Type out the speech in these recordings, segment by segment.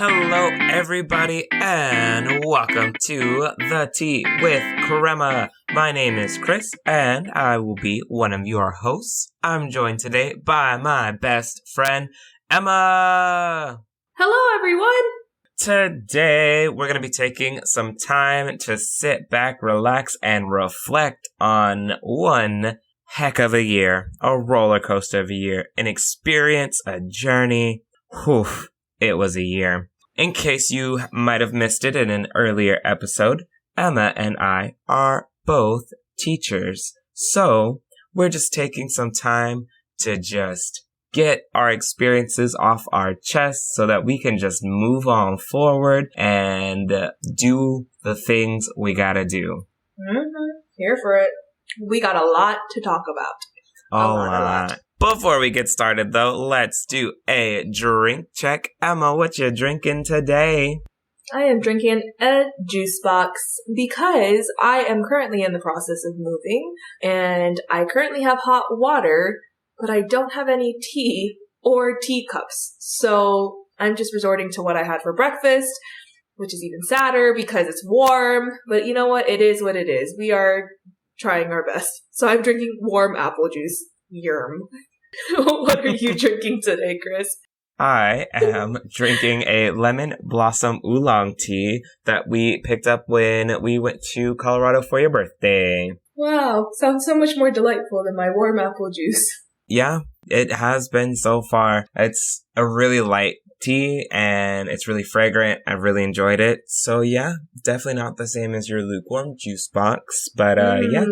Hello, everybody, and welcome to The Tea with Crema. My name is Kris, and I will be one of your hosts. I'm joined today by my best friend, Emma. Hello, everyone. Today, we're going to be taking some time to sit back, relax, and reflect on one heck of a year, a roller coaster of a year, an experience, a journey. Whew. It was a year. In case you might have missed it in an earlier episode, Emma and I are both teachers. So, we're just taking some time to just get our experiences off our chests so that we can just move on forward and do the things we gotta do. Here for it. We got a lot to talk about. A lot. Before we get started, though, let's do a drink check. Emma, what you drinking today? I am drinking a juice box because I am currently in the process of moving, and I currently have hot water, but I don't have any tea or teacups. So I'm just resorting to what I had for breakfast, which is even sadder because it's warm. But you know what? It is what it is. We are trying our best. So I'm drinking warm apple juice. Yerm. What are you drinking today, Kris? I am drinking a lemon blossom oolong tea that we picked up when we went to Colorado for your birthday. Wow, sounds so much more delightful than my warm apple juice. Yeah, it has been so far. It's a really light tea and it's really fragrant. I've really enjoyed it. So yeah, definitely not the same as your lukewarm juice box. But yeah,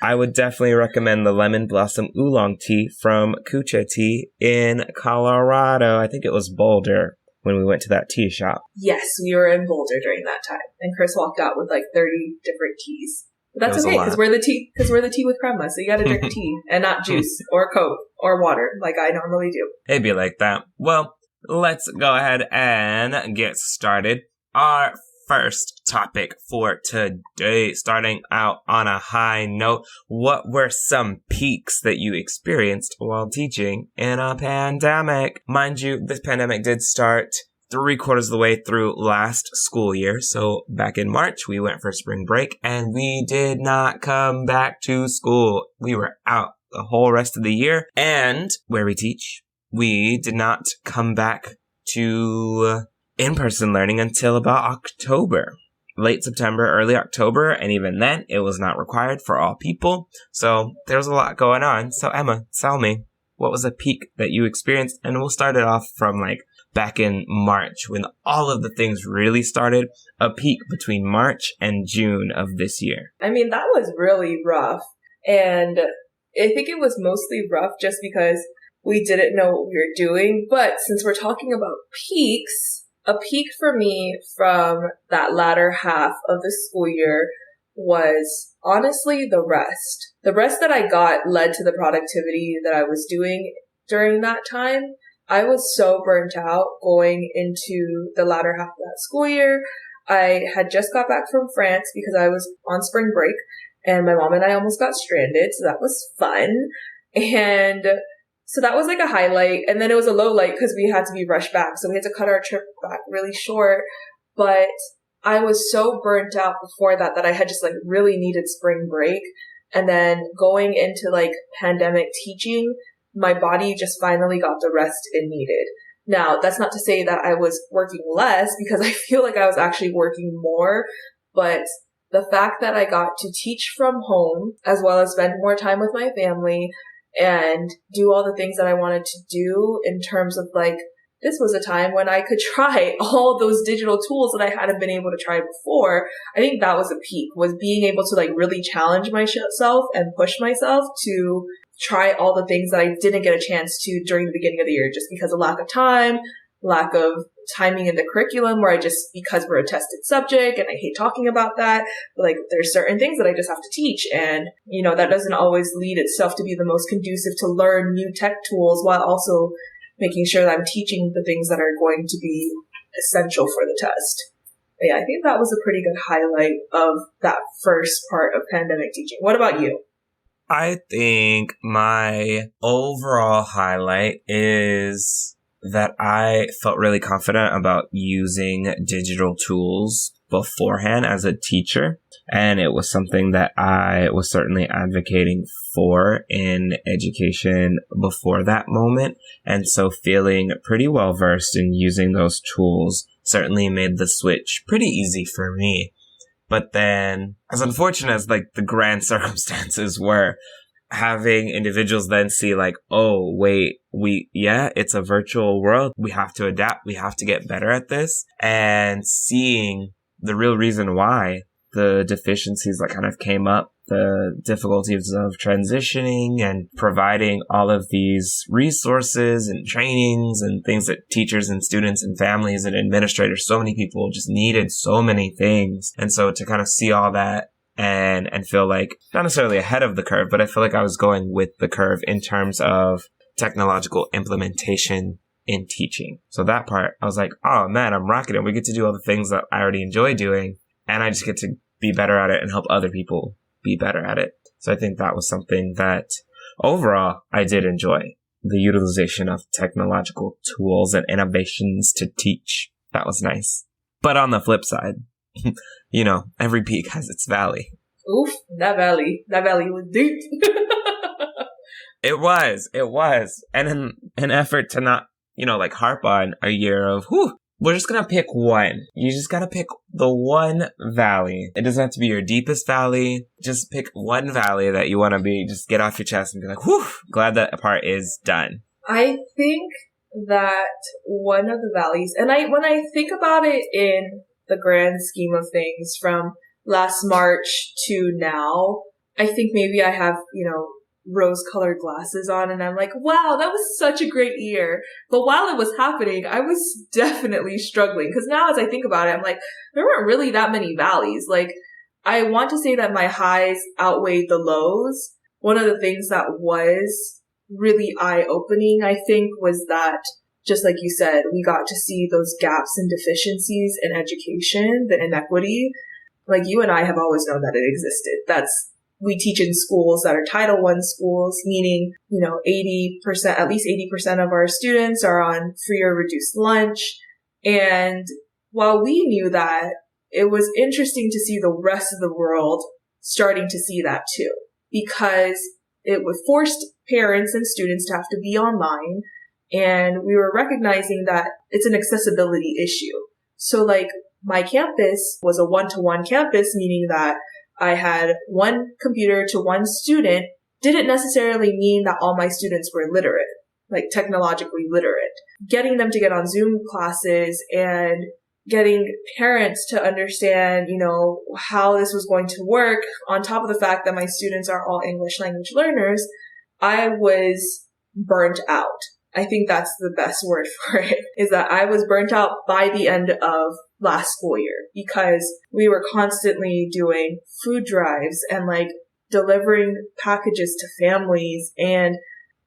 I would definitely recommend the lemon blossom oolong tea from Kucha Tea in Colorado. I think it was Boulder when we went to that tea shop. Yes, we were in Boulder during that time. And Kris walked out with like 30 different teas. But that's okay, because we're the tea with crema, so you gotta drink tea and not juice or Coke or water like I normally do. It'd be like that. Well, let's go ahead and get started. Our first topic for today, starting out on a high note, what were some peaks that you experienced while teaching in a pandemic? Mind you, this pandemic did start 3/4 of the way through last school year. So back in March, we went for spring break and we did not come back to school. We were out the whole rest of the year. And where we teach, we did not come back to in-person learning until about October. Late September, early October, and even then, it was not required for all people. So there was a lot going on. So Emma, tell me, what was a peak that you experienced? And we'll start it off from like back in March when all of the things really started, a peak between March and June of this year. I mean, that was really rough. And I think it was mostly rough just because we didn't know what we were doing. But since we're talking about peaks, a peak for me from that latter half of the school year was honestly the rest. The rest that I got led to the productivity that I was doing during that time. I was so burnt out going into the latter half of that school year. I had just got back from France because I was on spring break and my mom and I almost got stranded. So that was fun. And so that was like a highlight. And then it was a low light because we had to be rushed back. So we had to cut our trip back really short. But I was so burnt out before that I had just like really needed spring break. And then going into like pandemic teaching, my body just finally got the rest it needed. Now, that's not to say that I was working less because I feel like I was actually working more. But the fact that I got to teach from home as well as spend more time with my family and do all the things that I wanted to do in terms of like, this was a time when I could try all those digital tools that I hadn't been able to try before. I think that was a peak, was being able to like really challenge myself and push myself to try all the things that I didn't get a chance to during the beginning of the year just because of lack of time, lack of timing in the curriculum because we're a tested subject and I hate talking about that. But like there's certain things that I just have to teach and, you know, that doesn't always lead itself to be the most conducive to learn new tech tools while also making sure that I'm teaching the things that are going to be essential for the test. But yeah, I think that was a pretty good highlight of that first part of pandemic teaching. What about you? I think my overall highlight is that I felt really confident about using digital tools beforehand as a teacher. And it was something that I was certainly advocating for in education before that moment. And so feeling pretty well versed in using those tools certainly made the switch pretty easy for me. But then, as unfortunate as like the grand circumstances were, having individuals then see like, oh, wait, it's a virtual world. We have to adapt. We have to get better at this. And seeing the real reason why the deficiencies that kind of came up, the difficulties of transitioning and providing all of these resources and trainings and things that teachers and students and families and administrators, so many people just needed so many things. And so to kind of see all that and feel like not necessarily ahead of the curve, but I feel like I was going with the curve in terms of technological implementation in teaching. So that part, I was like, oh man, I'm rocking it. We get to do all the things that I already enjoy doing, and I just get to be better at it and help other people be better at it. So I think that was something that overall I did enjoy, the utilization of technological tools and innovations to teach. That was nice. But on the flip side, every peak has its valley. Oof, that valley was deep. It was. And in an effort to not, harp on a year of, we're just going to pick one. You just got to pick the one valley. It doesn't have to be your deepest valley. Just pick one valley that you want to be, just get off your chest and be like, glad that part is done. I think that one of the valleys, and when I think about it in the grand scheme of things from last March to now, I think maybe I have, rose-colored glasses on and I'm like, wow, that was such a great year. But while it was happening, I was definitely struggling, because now as I think about it, I'm like, there weren't really that many valleys. Like, I want to say that my highs outweighed the lows. One of the things that was really eye-opening, I think, was that, just like you said, we got to see those gaps and deficiencies in education, the inequity. Like, you and I have always known that it existed. We teach in schools that are Title I schools, meaning, 80%, at least 80% of our students are on free or reduced lunch. And while we knew that, it was interesting to see the rest of the world starting to see that too, because it would force parents and students to have to be online. And we were recognizing that it's an accessibility issue. So like, my campus was a one-to-one campus, meaning that I had one computer to one student. Didn't necessarily mean that all my students were literate, like technologically literate. Getting them to get on Zoom classes and getting parents to understand, how this was going to work, on top of the fact that my students are all English language learners, I was burnt out. I think that's the best word for it, is that I was burnt out by the end of last school year, because we were constantly doing food drives and like delivering packages to families and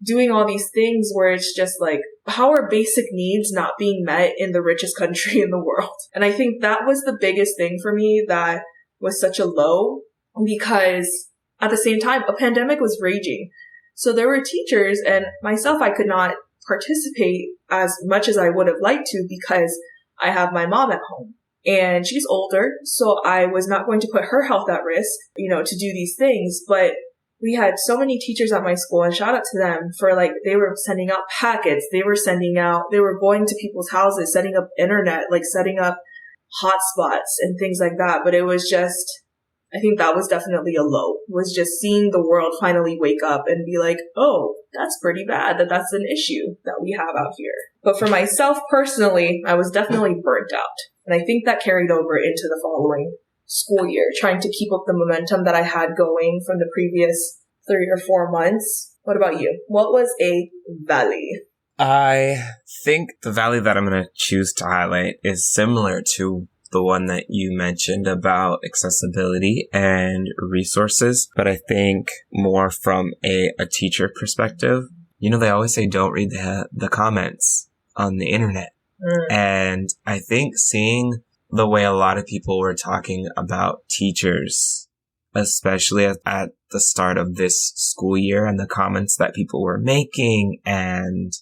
doing all these things where it's just like, how are basic needs not being met in the richest country in the world? And I think that was the biggest thing for me that was such a low, because at the same time, a pandemic was raging. So there were teachers, and myself, I could not participate as much as I would have liked to, because I have my mom at home and she's older. So I was not going to put her health at risk, to do these things. But we had so many teachers at my school, and shout out to them for they were sending out packets. They were going to people's houses, setting up internet, setting up hotspots and things like that. But it was just, I think that was definitely a low, was just seeing the world finally wake up and be like, oh, that's pretty bad, that's an issue that we have out here. But for myself personally, I was definitely burnt out. And I think that carried over into the following school year, trying to keep up the momentum that I had going from the previous 3 or 4 months. What about you? What was a valley? I think the valley that I'm going to choose to highlight is similar to the one that you mentioned about accessibility and resources, but I think more from a teacher perspective. They always say don't read the comments on the internet. And I think seeing the way a lot of people were talking about teachers, especially at the start of this school year, and the comments that people were making, and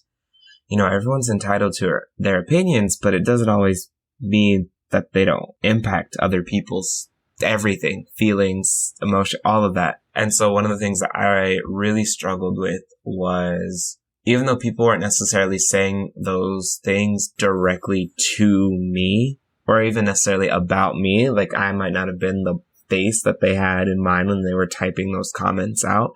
everyone's entitled to their opinions, but it doesn't always mean that they don't impact other people's everything, feelings, emotion, all of that. And so one of the things that I really struggled with was, even though people weren't necessarily saying those things directly to me, or even necessarily about me, like I might not have been the face that they had in mind when they were typing those comments out,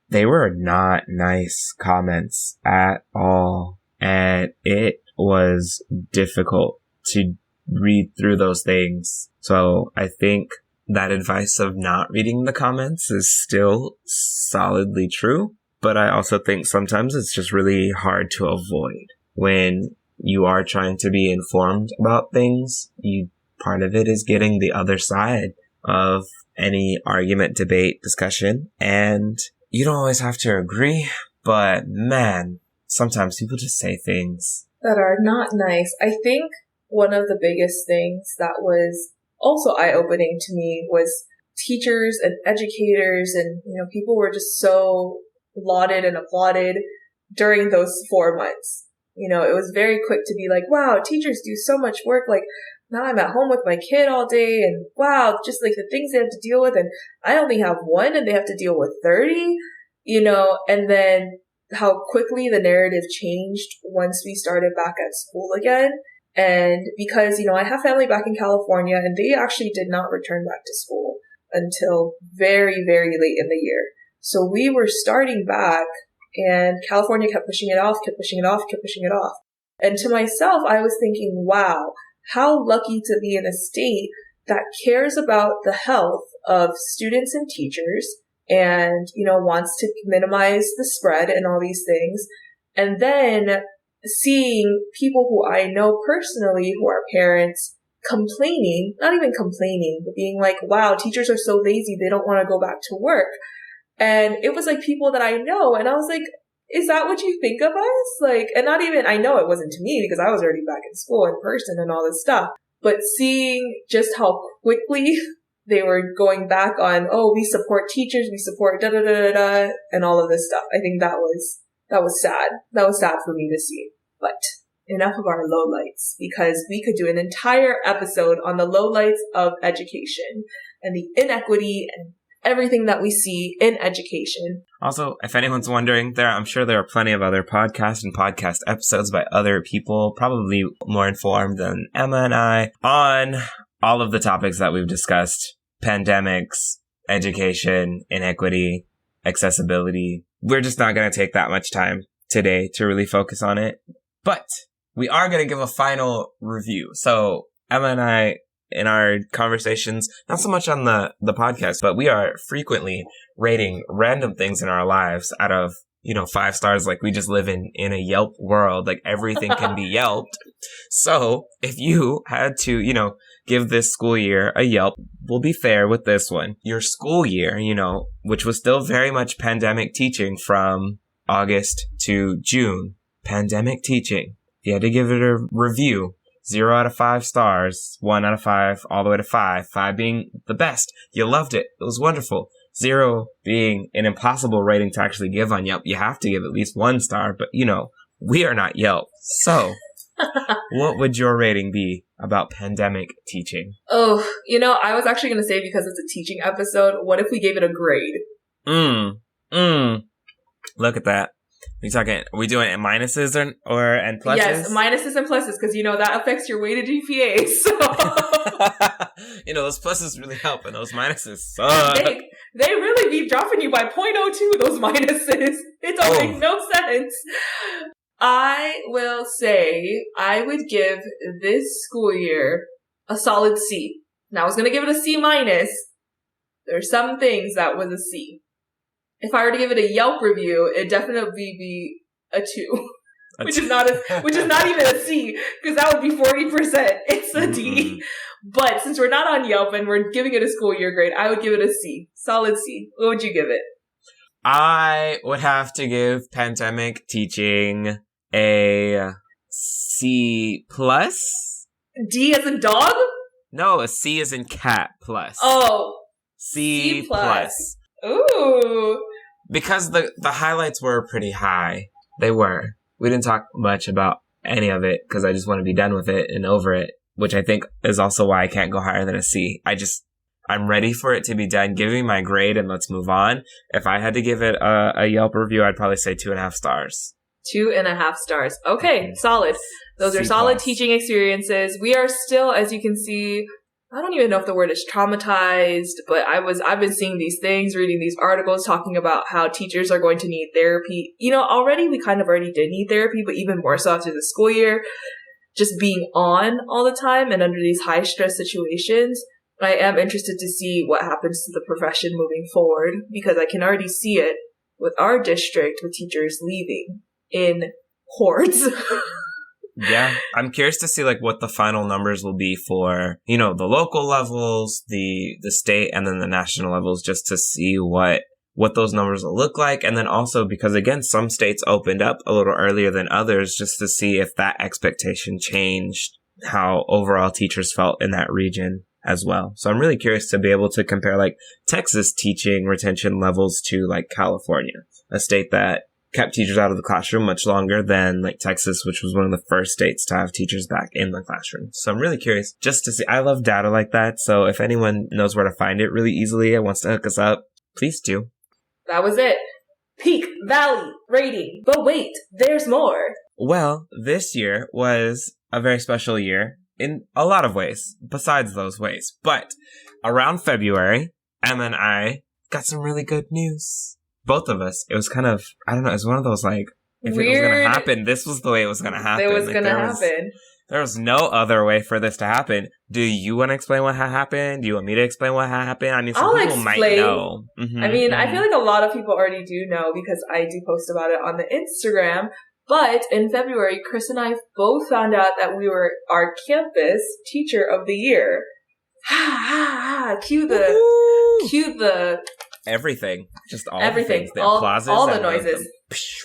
they were not nice comments at all. And it was difficult to read through those things. So I think that advice of not reading the comments is still solidly true. But I also think sometimes it's just really hard to avoid when you are trying to be informed about things. Part of it is getting the other side of any argument, debate, discussion. And you don't always have to agree, but man, sometimes people just say things that are not nice. I think one of the biggest things that was also eye-opening to me was teachers and educators and, people were just so lauded and applauded during those 4 months. It was very quick to be like, wow, teachers do so much work. Like, now I'm at home with my kid all day and wow, just like the things they have to deal with. And I only have one and they have to deal with 30, and then how quickly the narrative changed once we started back at school again. And because, I have family back in California and they actually did not return back to school until very, very late in the year. So we were starting back and California kept pushing it off, kept pushing it off, kept pushing it off. And to myself, I was thinking, wow, how lucky to be in a state that cares about the health of students and teachers and, wants to minimize the spread and all these things. And then seeing people who I know personally who are parents complaining, not even complaining, but being like, wow, teachers are so lazy, they don't want to go back to work. And it was like people that I know. And I was like, is that what you think of us? Like, and not even, I know it wasn't to me because I was already back in school in person and all this stuff. But seeing just how quickly they were going back on, oh, we support teachers, we support da-da-da-da-da, and all of this stuff. I think that was sad. That was sad for me to see. But enough of our lowlights, because we could do an entire episode on the lowlights of education and the inequity and everything that we see in education. Also, if anyone's wondering, I'm sure there are plenty of other podcasts and podcast episodes by other people, probably more informed than Emma and I, on all of the topics that we've discussed: pandemics, education, inequity, accessibility. We're just not going to take that much time today to really focus on it, but we are going to give a final review. So Emma and I, in our conversations, not so much on the podcast, but we are frequently rating random things in our lives out of, 5 stars. Like, we just live in a Yelp world. Like, everything can be Yelped. So if you had to, give this school year a Yelp, we'll be fair with this one. Your school year, which was still very much pandemic teaching from August to June. Pandemic teaching. You had to give it a review. 0 out of 5 stars, 1 out of 5, all the way to 5. 5 being the best. You loved it. It was wonderful. 0 being an impossible rating to actually give on Yelp. You have to give at least 1 star, but we are not Yelp. So, what would your rating be about pandemic teaching? Oh, I was actually going to say, because it's a teaching episode, what if we gave it a grade? Look at that. Are we doing it minuses or and pluses? Yes, minuses and pluses, because that affects your weighted GPA. So those pluses really help, and those minuses suck. They really be dropping you by 0.02. Those minuses, it don't make no sense. I will say I would give this school year a solid C. Now I was gonna give it a C minus. There's some things that was a C. If I were to give it a Yelp review, it'd definitely be a 2, which is not even a C, because that would be 40%. It's a D. But since we're not on Yelp and we're giving it a school year grade, I would give it a C, solid C. What would you give it? I would have to give pandemic teaching a C plus. D as in dog? No, a C as in cat plus. Oh, C plus. Ooh. Because the highlights were pretty high. They were. we didn't talk much about any of it because I just want to be done with it and over it, which I think is also why I can't go higher than a C. I'm ready for it to be done. Give me my grade and let's move on. If I had to give it a Yelp review, I'd probably say 2.5 stars. 2.5 stars. Okay, solid. Those are solid teaching experiences. We are still, as you can see, I don't even know if the word is traumatized, but I've been seeing these things, reading these articles talking about how teachers are going to need therapy. Already we kind of already did need therapy, but even more so after the school year, just being on all the time and under these high stress situations. I am interested to see what happens to the profession moving forward because I can already see it with our district with teachers leaving in hordes. Yeah, I'm curious to see what the final numbers will be for, the local levels, the state, and then the national levels, just to see what those numbers will look like. And then also because, again, some states opened up a little earlier than others, just to see if that expectation changed how overall teachers felt in that region as well. So I'm really curious to be able to compare Texas teaching retention levels to California, a state that kept teachers out of the classroom much longer than Texas, which was one of the first states to have teachers back in the classroom. So I'm really curious just to see. I love data like that. So if anyone knows where to find it really easily and wants to hook us up, please do. That was it. Peak Valley rating. But wait, there's more. Well, this year was a very special year in a lot of ways, besides those ways. But around February, Emma and I got some really good news. Both of us. It was kind of, I don't know, it was one of those if Weird. It was going to happen, this was the way it was going to happen. It was going to happen. There was no other way for this to happen. Do you want to explain what happened? Do you want me to explain what happened? I mean, some people might know. Mm-hmm, I feel like a lot of people already do know because I do post about it on the Instagram. But in February, Kris and I both found out that we were our campus teacher of the year. Cue the everything. Just all everything. The applauses. All the noises.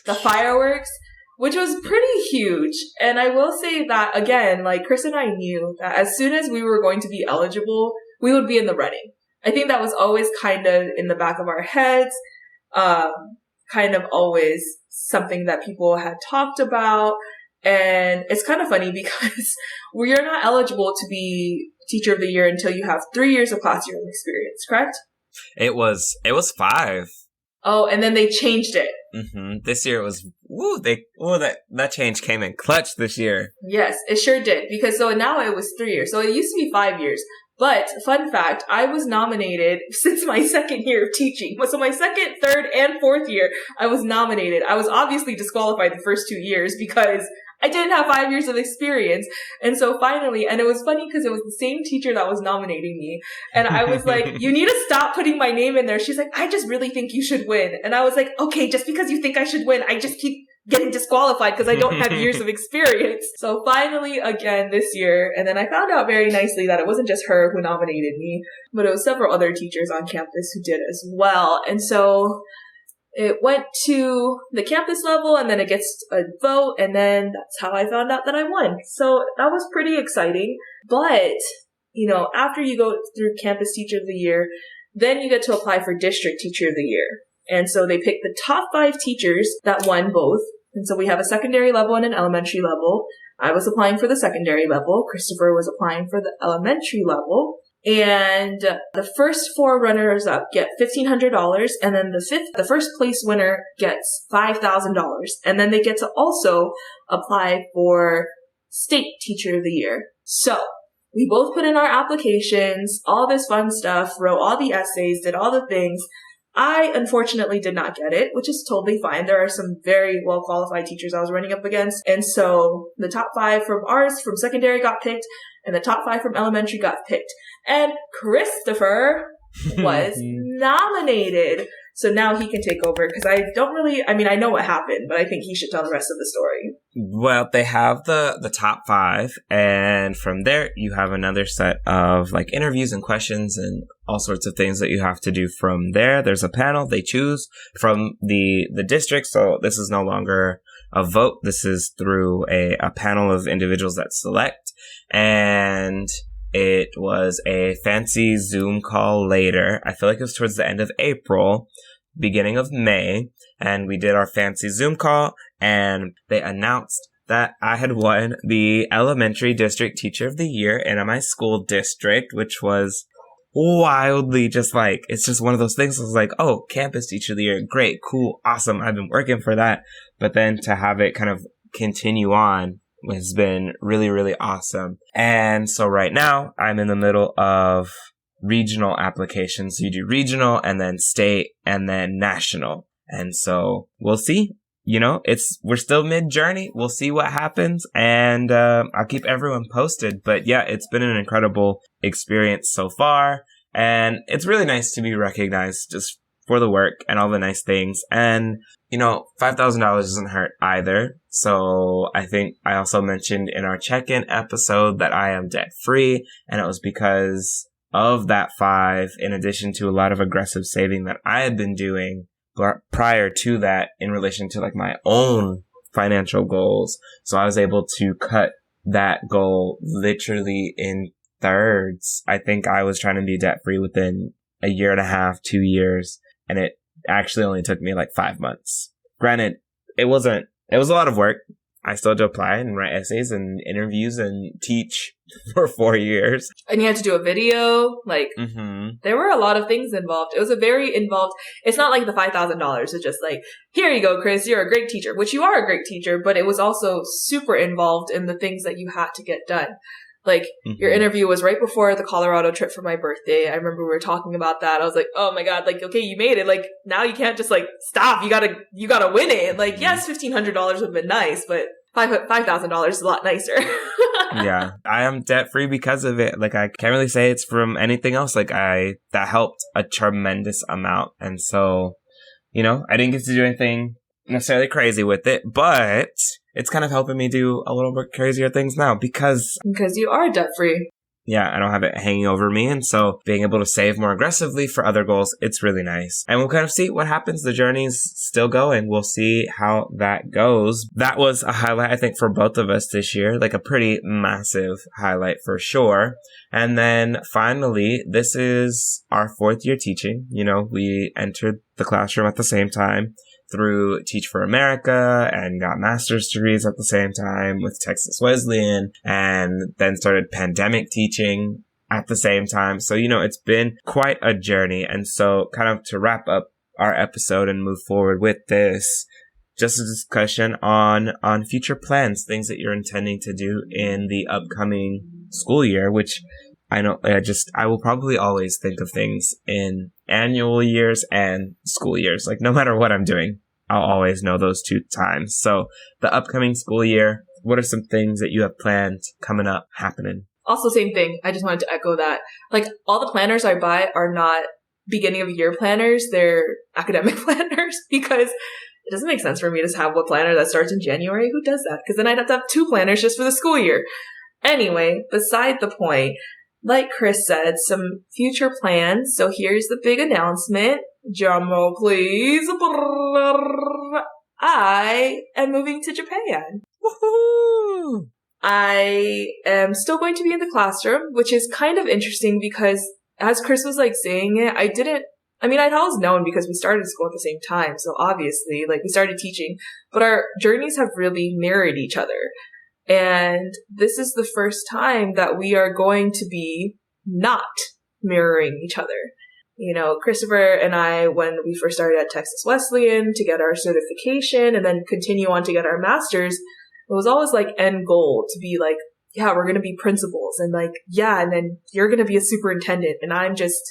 The fireworks, which was pretty huge. And I will say that, again, Kris and I knew that as soon as we were going to be eligible, we would be in the running. I think that was always kind of in the back of our heads, kind of always something that people had talked about. And it's kind of funny because you're not eligible to be teacher of the year until you have 3 years of classroom experience, correct? It was 5. Oh, and then they changed it. Mm-hmm. This year it was, that change came in clutch this year. Yes, it sure did. Because so now it was 3 years. So it used to be 5 years. But fun fact, I was nominated since my second year of teaching. So my second, third, and fourth year, I was nominated. I was obviously disqualified the first 2 years because I didn't have 5 years of experience. And so finally, and it was funny because it was the same teacher that was nominating me. And I was like, you need to stop putting my name in there. She's like, I just really think you should win. And I was like, okay, just because you think I should win, I just keep getting disqualified because I don't have years of experience. So finally, again, this year, and then I found out very nicely that it wasn't just her who nominated me, but it was several other teachers on campus who did as well. And so it went to the campus level, and then it gets a vote, and then that's how I found out that I won. So that was pretty exciting. But, after you go through Campus Teacher of the Year, then you get to apply for District Teacher of the Year. And so they pick the top 5 teachers that won both. And so we have a secondary level and an elementary level. I was applying for the secondary level. Christopher was applying for the elementary level. And the first 4 runners-up get $1,500, and then the first place winner gets $5,000. And then they get to also apply for State Teacher of the Year. So we both put in our applications, all this fun stuff, wrote all the essays, did all the things. I unfortunately did not get it, which is totally fine. There are some very well-qualified teachers I was running up against. And so the top 5 from secondary got picked, and the top 5 from elementary got picked. And Christopher was nominated. So now he can take over because I know what happened, but I think he should tell the rest of the story. Well, they have the top 5, and from there you have another set of interviews and questions and all sorts of things that you have to do from there. There's a panel they choose from the district, so this is no longer a vote. This is through a panel of individuals that select, and it was a fancy Zoom call later. I feel like it was towards the end of April beginning of May, and we did our fancy Zoom call, and they announced that I had won the Elementary District Teacher of the Year in my school district, which was wildly just like, it's just one of those things. I was like, oh, Campus Teacher of the Year, great, cool, awesome. I've been working for that. But then to have it kind of continue on has been really, really awesome. And so right now I'm in the middle of regional applications. So you do regional and then state and then national. And so we'll see. You know, we're still mid-journey. We'll see what happens, and I'll keep everyone posted. But yeah, it's been an incredible experience so far, and it's really nice to be recognized just for the work and all the nice things. And, you know, $5,000 doesn't hurt either. So I think I also mentioned in our check-in episode that I am debt-free, and it was because of that $5,000, in addition to a lot of aggressive saving that I had been doing prior to that in relation to like my own financial goals. So I was able to cut that goal literally in thirds. I think I was trying to be debt free within a year and a half, 2 years, and it actually only took me like 5 months. Granted, it was a lot of work. I still had to apply and write essays and interviews and teach for 4 years. And you had to do a video. Like, There were a lot of things involved. It was a very involved, it's not like the $5,000. It's just like, here you go, Kris, you're a great teacher, which you are a great teacher, but it was also super involved in the things that you had to get done. Like, your interview was right before the Colorado trip for my birthday. I remember we were talking about that. I was like, oh my God, like, okay, you made it. Like, now you can't just like, stop. You gotta win it. Like, yes, $1,500 would have been nice, but $5,000 is a lot nicer. Yeah, I am debt free because of it. Like, I can't really say it's from anything else. Like, that helped a tremendous amount. And so, you know, I didn't get to do anything necessarily crazy with it, but it's kind of helping me do a little bit crazier things now because you are debt free. Yeah, I don't have it hanging over me. And so being able to save more aggressively for other goals, it's really nice. And we'll kind of see what happens. The journey's still going. We'll see how that goes. That was a highlight, I think, for both of us this year, like a pretty massive highlight for sure. And then finally, this is our 4th year teaching. You know, we entered the classroom at the same time through Teach for America and got master's degrees at the same time with Texas Wesleyan, and then started pandemic teaching at the same time. So, you know, it's been quite a journey. And so kind of to wrap up our episode and move forward with this, just a discussion on future plans, things that you're intending to do in the upcoming school year, which I know I will probably always think of things in annual years and school years. Like, no matter what I'm doing, I'll always know those 2 times. So the upcoming school year, what are some things that you have planned coming up, happening? Also, same thing. I just wanted to echo that. Like, all the planners I buy are not beginning of year planners. They're academic planners because it doesn't make sense for me to have a planner that starts in January. Who does that? Because then I'd have to have 2 planners just for the school year. Anyway, beside the point, like Kris said, some future plans. So here's the big announcement. Drum roll, please. I am moving to Japan. Woohoo! I am still going to be in the classroom, which is kind of interesting because as Kris was like saying it, I'd always known because we started school at the same time. So obviously, like, we started teaching, but our journeys have really mirrored each other. And this is the first time that we are going to be not mirroring each other. You know, Christopher and I, when we first started at Texas Wesleyan to get our certification and then continue on to get our master's, it was always like end goal to be like, yeah, we're going to be principals, and like, yeah, and then you're going to be a superintendent and I'm just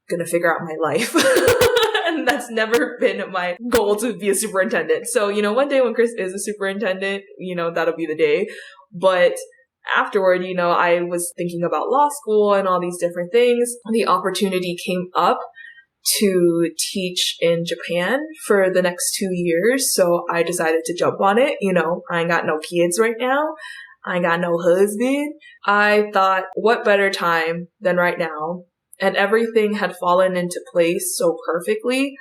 going to figure out my life. And that's never been my goal, to be a superintendent. So, you know, one day when Kris is a superintendent, you know, that'll be the day. But afterward, you know, I was thinking about law school and all these different things. The opportunity came up to teach in Japan for the next 2 years. So I decided to jump on it. You know, I ain't got no kids right now. I ain't got no husband. I thought, what better time than right now? And everything had fallen into place so perfectly.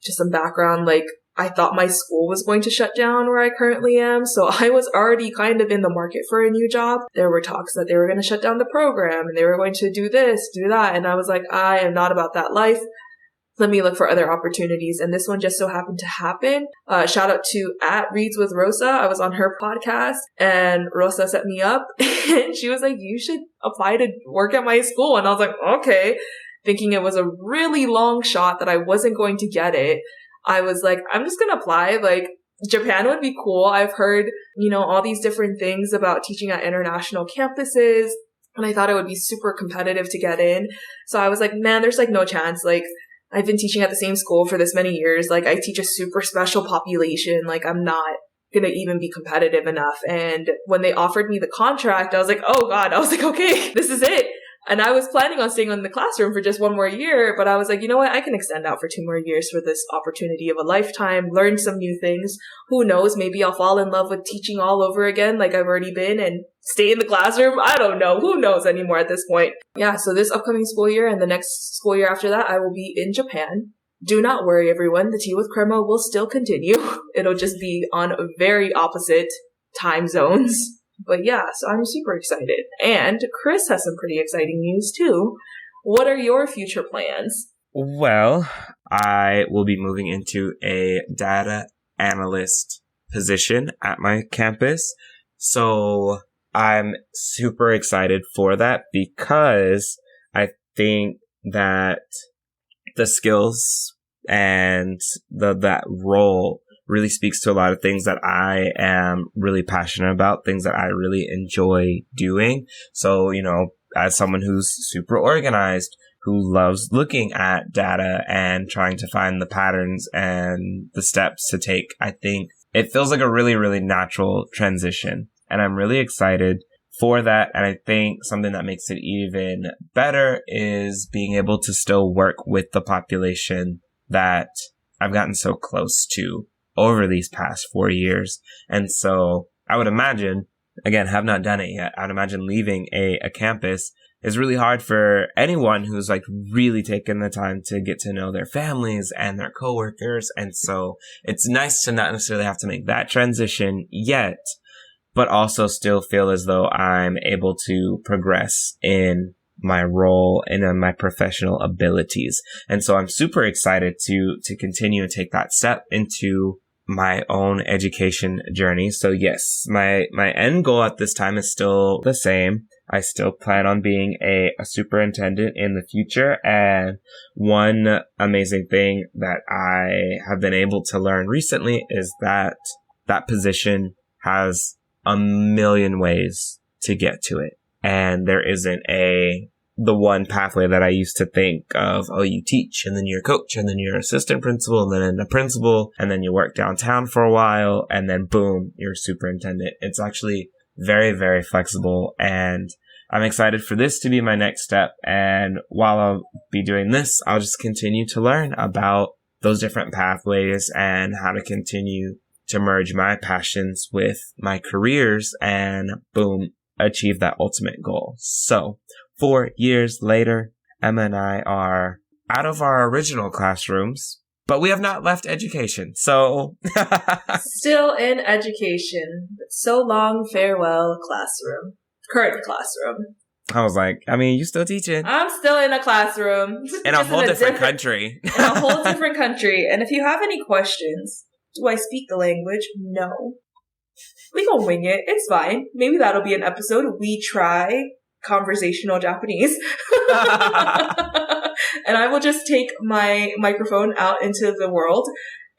Just some background, like, I thought my school was going to shut down where I currently am. So I was already kind of in the market for a new job. There were talks that they were going to shut down the program and they were going to do this, do that. And I was like, I am not about that life. let me look for other opportunities. And this one just so happened to happen. Shout out to @Reads with Rosa. I was on her podcast and Rosa set me up and she was like, you should apply to work at my school. And I was like, okay, thinking it was a really long shot that I wasn't going to get it. I was like, I'm just going to apply. Like, Japan would be cool. I've heard, all these different things about teaching at international campuses. And I thought it would be super competitive to get in. So I was like, man, there's like no chance. Like, I've been teaching at the same school for this many years. Like, I teach a super special population. Like, I'm not going to even be competitive enough. And when they offered me the contract, I was like, oh God, I was like, okay, this is it. And I was planning on staying in the classroom for just one more year, but I was like, you know what? I can extend out for 2 more years for this opportunity of a lifetime, learn some new things. Who knows? Maybe I'll fall in love with teaching all over again, like I've already been, and stay in the classroom. I don't know. Who knows anymore at this point? Yeah. So this upcoming school year and the next school year after that, I will be in Japan. Do not worry, everyone. The Tea with Crema will still continue. It'll just be on very opposite time zones. But yeah, so I'm super excited. And Kris has some pretty exciting news too. What are your future plans? Well, I will be moving into a data analyst position at my campus. So I'm super excited for that because I think that the skills and that role really speaks to a lot of things that I am really passionate about, things that I really enjoy doing. So, as someone who's super organized, who loves looking at data and trying to find the patterns and the steps to take, I think it feels like a really, really natural transition. And I'm really excited for that. And I think something that makes it even better is being able to still work with the population that I've gotten so close to over these past 4 years. And so I would imagine, again, have not done it yet, I would imagine leaving a campus is really hard for anyone who's like really taken the time to get to know their families and their coworkers. And so it's nice to not necessarily have to make that transition yet, but also still feel as though I'm able to progress in my role and in my professional abilities. And so I'm super excited to continue and take that step into my own education journey. So yes, my end goal at this time is still the same. I still plan on being a superintendent in the future. And one amazing thing that I have been able to learn recently is that that position has a million ways to get to it. And there isn't the one pathway that I used to think of, oh, you teach and then you're a coach and then you're assistant principal and then a principal and then you work downtown for a while and then boom, you're a superintendent. It's actually very, very flexible and I'm excited for this to be my next step. And while I'll be doing this, I'll just continue to learn about those different pathways and how to continue to merge my passions with my careers and boom, achieve that ultimate goal. So 4 years later, Emma and I are out of our original classrooms, but we have not left education. So still in education. So long farewell classroom. Current classroom. I was like, you still teaching. I'm still in a classroom. In a whole different country. In a whole different country. And if you have any questions, do I speak the language? No. We can wing it. It's fine. Maybe that'll be an episode. We try conversational Japanese. And I will just take my microphone out into the world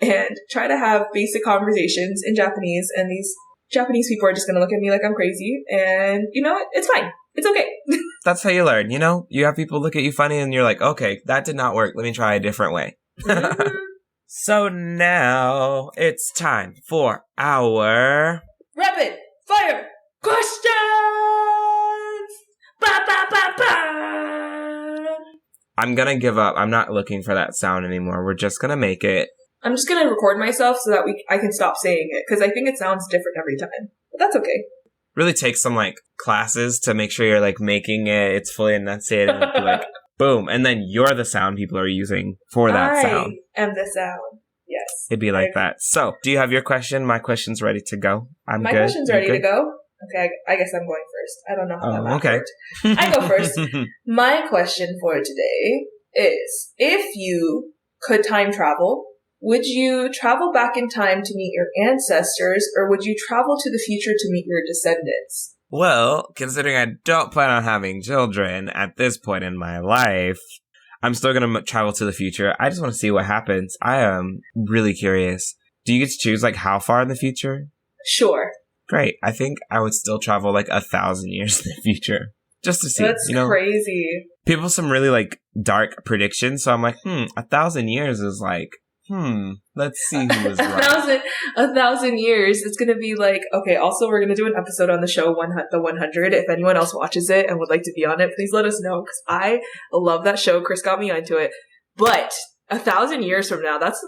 and try to have basic conversations in Japanese. And these Japanese people are just going to look at me like I'm crazy. And you know what? It's fine. It's okay. That's how you learn, You have people look at you funny and you're like, okay, that did not work. Let me try a different way. Mm-hmm. So now it's time for our rapid fire questions. Ba, ba, ba, ba. I'm gonna give up. I'm not looking for that sound anymore. We're just gonna make it. I'm just gonna record myself so that I can stop saying it because I think it sounds different every time. But that's okay. Really take some classes to make sure you're making it's fully enunciated and be boom, and then you're the sound people are using for that sound. I am the sound. Yes. It'd be like that. So, do you have your question? My question's ready to go. My question's ready to go. Okay, I guess I'm going first. I don't know how that worked. I go first. My question for today is, if you could time travel, would you travel back in time to meet your ancestors, or would you travel to the future to meet your descendants? Well, considering I don't plan on having children at this point in my life, I'm still going to travel to the future. I just want to see what happens. I am really curious. Do you get to choose, like, how far in the future? Sure. Great. I think I would still travel, like, 1,000 years in the future. Just to see. That's crazy. People have some really, like, dark predictions. So I'm like, 1,000 years is like, let's see who was right. 1,000 years. It's going to be like, okay, also we're going to do an episode on the show, The 100. If anyone else watches it and would like to be on it, please let us know, because I love that show. Chris got me onto it. But 1,000 years from now, that's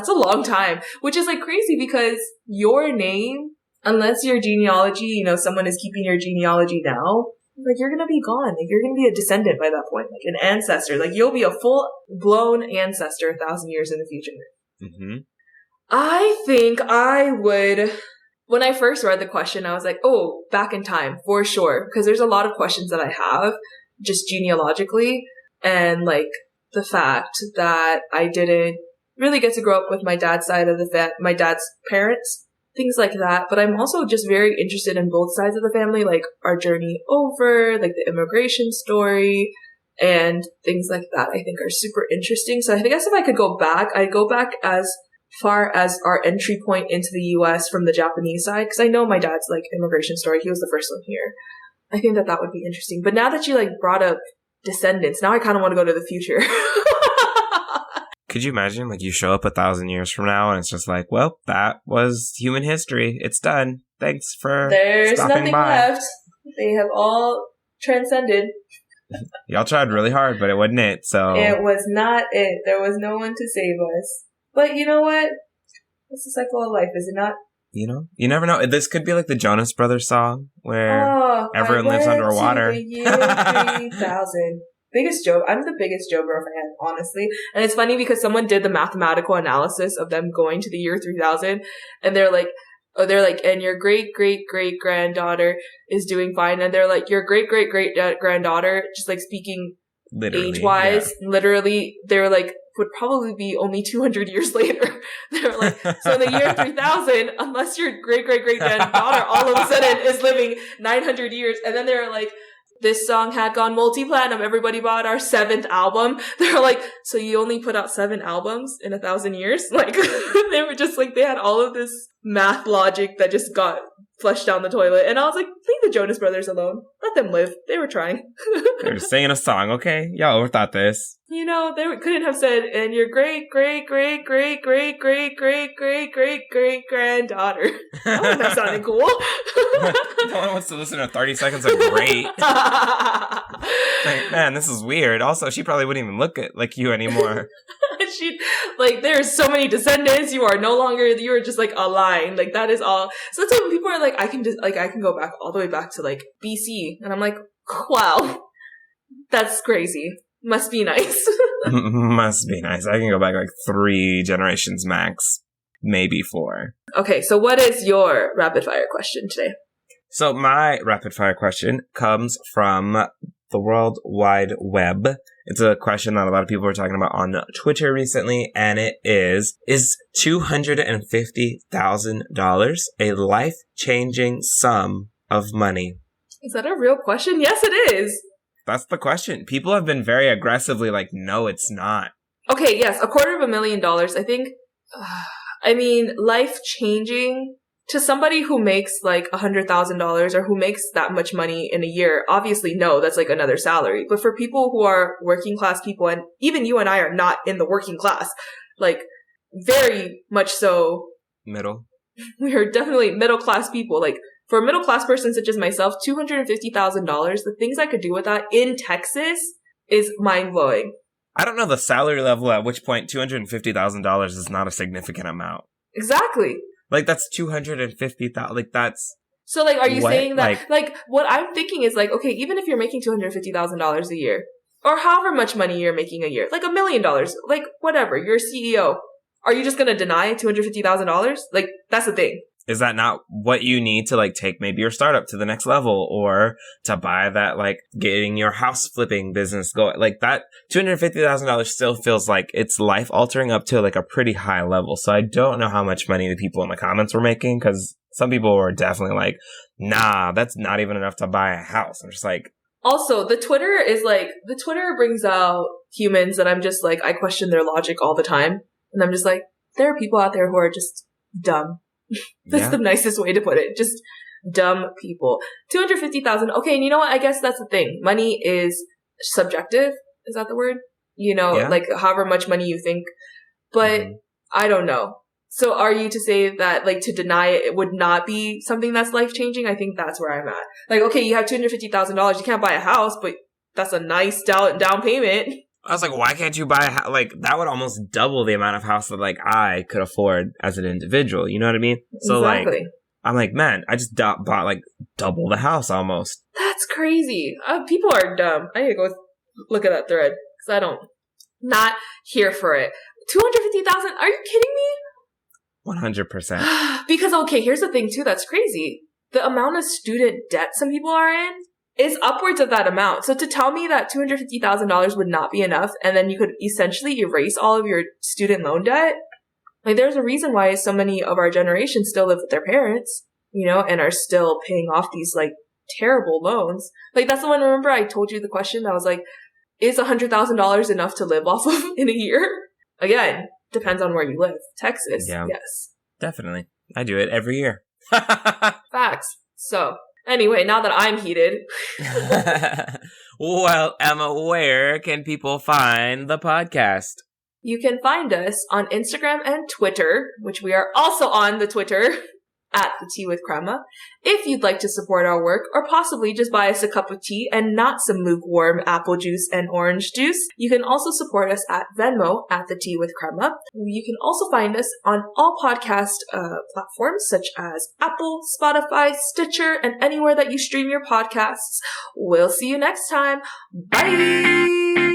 a long time, which is like crazy because your name, unless your genealogy, someone is keeping your genealogy now, like, you're going to be gone. Like, you're going to be a descendant by that point, like an ancestor. Like, you'll be a full-blown ancestor 1,000 years in the future. Mm-hmm. I think I would, when I first read the question, I was like, oh, back in time, for sure. Because there's a lot of questions that I have, just genealogically. And, like, the fact that I didn't really get to grow up with my dad's side of my dad's parents. Things like that. But I'm also just very interested in both sides of the family, like our journey over, like the immigration story and things like that, I think are super interesting. So I guess if I could go back, I'd go back as far as our entry point into the US from the Japanese side, because I know my dad's like immigration story. He was the first one here. I think that would be interesting. But now that you like brought up descendants, now I kind of want to go to the future. Could you imagine, like, you show up 1,000 years from now and it's just like, well, that was human history. It's done. Thanks for There's stopping nothing by. left. They have all transcended. Y'all tried really hard, but it wasn't it, so... It was not it. There was no one to save us. But you know what? It's the cycle of life, is it not? You never know. This could be like the Jonas Brothers song, where everyone lives underwater. The year 3000. Biggest Joe. I'm the biggest Joe Bro fan, honestly. And it's funny because someone did the mathematical analysis of them going to the year 3000, and they're like, and your great-great-great-granddaughter is doing fine. And they're like, your great-great-great-granddaughter, just like speaking age-wise, literally, they were like, would probably be only 200 years later. They were like, so in the year 3000, unless your great-great-great-granddaughter all of a sudden is living 900 years. And then they were like, this song had gone multi-platinum. Everybody bought our 7th album. They're like, so you only put out 7 albums in 1,000 years? Like, they were just like, they had all of this math logic that just got flushed down the toilet. And I was like, leave the Jonas Brothers alone. Let them live. They were trying. They were singing a song, okay? Y'all overthought this. They couldn't have said, and your great-great-great-great-great-great-great-great-great-great-granddaughter. That wouldn't have sounded cool. No one wants to listen to 30 seconds of great. Like, man, this is weird. Also, she probably wouldn't even look like you anymore. There's so many descendants. You are no longer, you are just like a line. Like, that is all. So that's when people are like, I can go back all the way back to like BC. And I'm like, wow, that's crazy. Must be nice. Must be nice. I can go back like 3 generations max. Maybe 4. Okay, so what is your rapid fire question today? So my rapid fire question comes from the World Wide Web. It's a question that a lot of people were talking about on Twitter recently, and it is $250,000 a life-changing sum of money? Is that a real question? Yes, it is. That's the question. People have been very aggressively like, no, it's not. Okay, yes, $250,000, I think. Life-changing to somebody who makes like $100,000 or who makes that much money in a year. Obviously, no, that's like another salary. But for people who are working class people, and even you and I are not in the working class, like very much so. Middle. We are definitely middle class people. Like, for a middle class person such as myself, $250,000, the things I could do with that in Texas is mind blowing. I don't know the salary level at which point $250,000 is not a significant amount. Exactly. Like, that's $250,000. Like, that's... So, like, are you saying that... Like, what I'm thinking is, like, okay, even if you're making $250,000 a year, or however much money you're making a year, like $1 million, like, whatever, you're a CEO, are you just going to deny $250,000? Like, that's the thing. is that not what you need to like take maybe your startup to the next level, or to buy that, like getting your house flipping business going? Like that $250,000 still feels like it's life altering up to like a pretty high level. So I don't know how much money the people in the comments were making, because some people were definitely like, nah, that's not even enough to buy a house. I'm just like, also, the Twitter brings out humans that I'm just like, I question their logic all the time. And I'm just like, there are people out there who are just dumb. That's the nicest way to put it. Just dumb people. 250,000. Okay. And you know what? I guess that's the thing. Money is subjective. Is that the word? You know, like however much money you think, but I don't know. So are you to say that, like, to deny it would not be something that's life-changing? I think that's where I'm at. Like, okay, you have $250,000. You can't buy a house, but that's a nice down payment. I was like, why can't you buy a house? Like, that would almost double the amount of house that, like, I could afford as an individual. You know what I mean? So, exactly. Like, I'm like, man, I just bought, like, double the house almost. That's crazy. People are dumb. I need to go look at that thread, because not here for it. 250,000? Are you kidding me? 100%. Because, okay, here's the thing, too, that's crazy. The amount of student debt some people are in is upwards of that amount. So to tell me that $250,000 would not be enough, and then you could essentially erase all of your student loan debt, like, there's a reason why so many of our generation still live with their parents, you know, and are still paying off these, like, terrible loans. Like, that's the one, remember I told you the question that was like, is $100,000 enough to live off of in a year? Again, depends on where you live. Texas, yes. Definitely. I do it every year. Facts. So, anyway, now that I'm heated. Well, Emma, where can people find the podcast? You can find us on Instagram and Twitter, which we are also on the Twitter, at The Tea with Crema. If you'd like to support our work, or possibly just buy us a cup of tea and not some lukewarm apple juice and orange juice, you can also support us at Venmo at The Tea with Crema. You can also find us on all podcast platforms such as Apple, Spotify, Stitcher, and anywhere that you stream your podcasts. We'll see you next time. Bye!